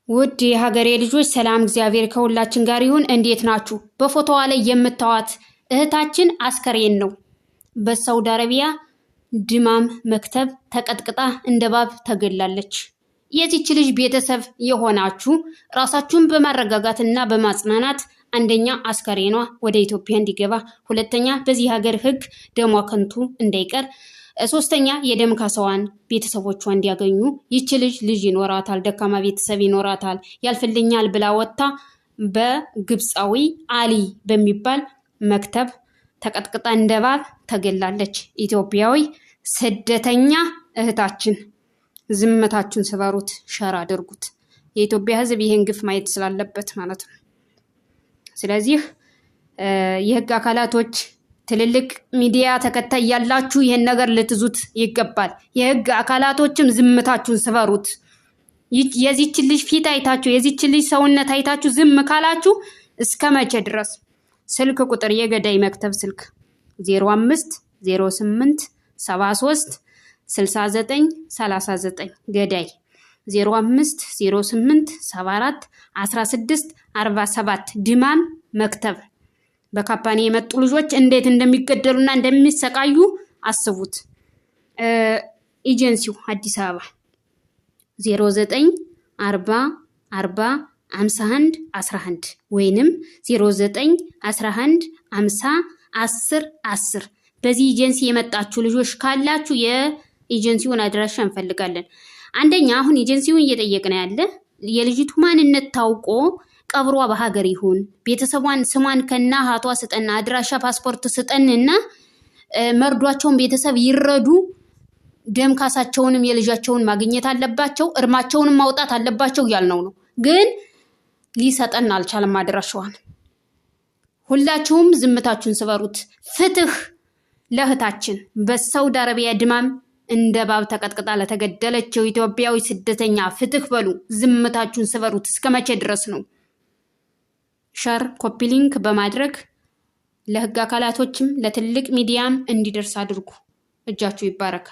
ውድ የሀገሬ ልጆች ሰላም እግዚአብሔር ከሁላችን ጋር ይሁን። እንዴት ናችሁ? በፎቶዋ ላይ የምታዩት እህታችን አስከሬን ነው። በሳውዲ አረቢያ ድማም መክተብ ተቀጥቅጣ እንደባብ ተገላለች። የዚች ልጅ ቤተሰብ የሆናችሁ ራሳችሁን በማረጋጋትና በማጽናናት አንደኛ አስከሬኗ ወደ ኢትዮጵያ እንዲገባ፣ ሁለተኛ በዚህ ሀገር ሕግ ደሟ ከንቱ እንዳይቀር፣ ሶስተኛ የደም ካሳዋን ቤተሰቦቿ እንዲያገኙ። ይች ልጅ ይኖራታል፣ ደካማ ቤተሰብ ይኖራታል። ያልፍልኛል ብላ ወጣ በግብፃዊ አሊ በሚባል መክተብ ተቀጥቅጣ እንደባብ ተገላለች። ኢትዮጵያዊ ስደተኛ እህታችን ዝምታችሁን ስበሩት፣ ሸር አድርጉት። የኢትዮጵያ ሕዝብ ይህን ግፍ ማየት ስላለበት ማለት ነው። ስለዚህ የህግ አካላቶች ትልልቅ ሚዲያ ተከታይ ያላችሁ ይሄን ነገር ልትዙት ይገባል። የህግ አካላቶችም ዝምታችሁን ስበሩት። የዚች ልጅ ፊት አይታችሁ የዚች ልጅ ሰውነት አይታችሁ ዝም ካላችሁ እስከ መቼ ድረስ? ስልክ ቁጥር የገዳይ መክተብ ስልክ 05 08 73 69 39 ገዳይ 05 08 74 16 47 ድማም መክተብ። በካምፓኒ የመጡ ልጆች እንዴት እንደሚገደሉና እንደሚሰቃዩ አስቡት። ኤጀንሲው አዲስ አበባ 09 40 40 51 11 ወይንም 09 11 50 10 10። በዚህ ኤጀንሲ የመጣችሁ ልጆች ካላችሁ የኤጀንሲውን አድራሻ እንፈልጋለን። አንደኛ አሁን ኤጀንሲውን እየጠየቅን ያለ የልጅቱ ማንነት ታውቆ ቀብሯ በሀገር ይሁን፣ ቤተሰቧን ስሟን ከናሃቷ ስጠና፣ አድራሻ ፓስፖርት ስጠንና መርዷቸውን ቤተሰብ ይረዱ። ደም ካሳቸውንም የልጃቸውን ማግኘት አለባቸው፣ እርማቸውንም ማውጣት አለባቸው ያልነው ነው። ግን ሊሰጠን አልቻለም አድራሻዋን። ሁላችሁም ዝምታችሁን ስበሩት። ፍትህ ለእህታችን በሳውዲ አረቢያ ድማም እንደ ባብ ተቀጥቅጣ ለተገደለችው ኢትዮጵያዊ ስደተኛ ፍትህ በሉ። ዝምታችሁን ስበሩት። እስከ መቼ ድረስ ነው? ሸር ኮፒ ሊንክ በማድረግ ለህግ አካላቶችም ለትልቅ ሚዲያም እንዲደርስ አድርጉ። እጃችሁ ይባረካ።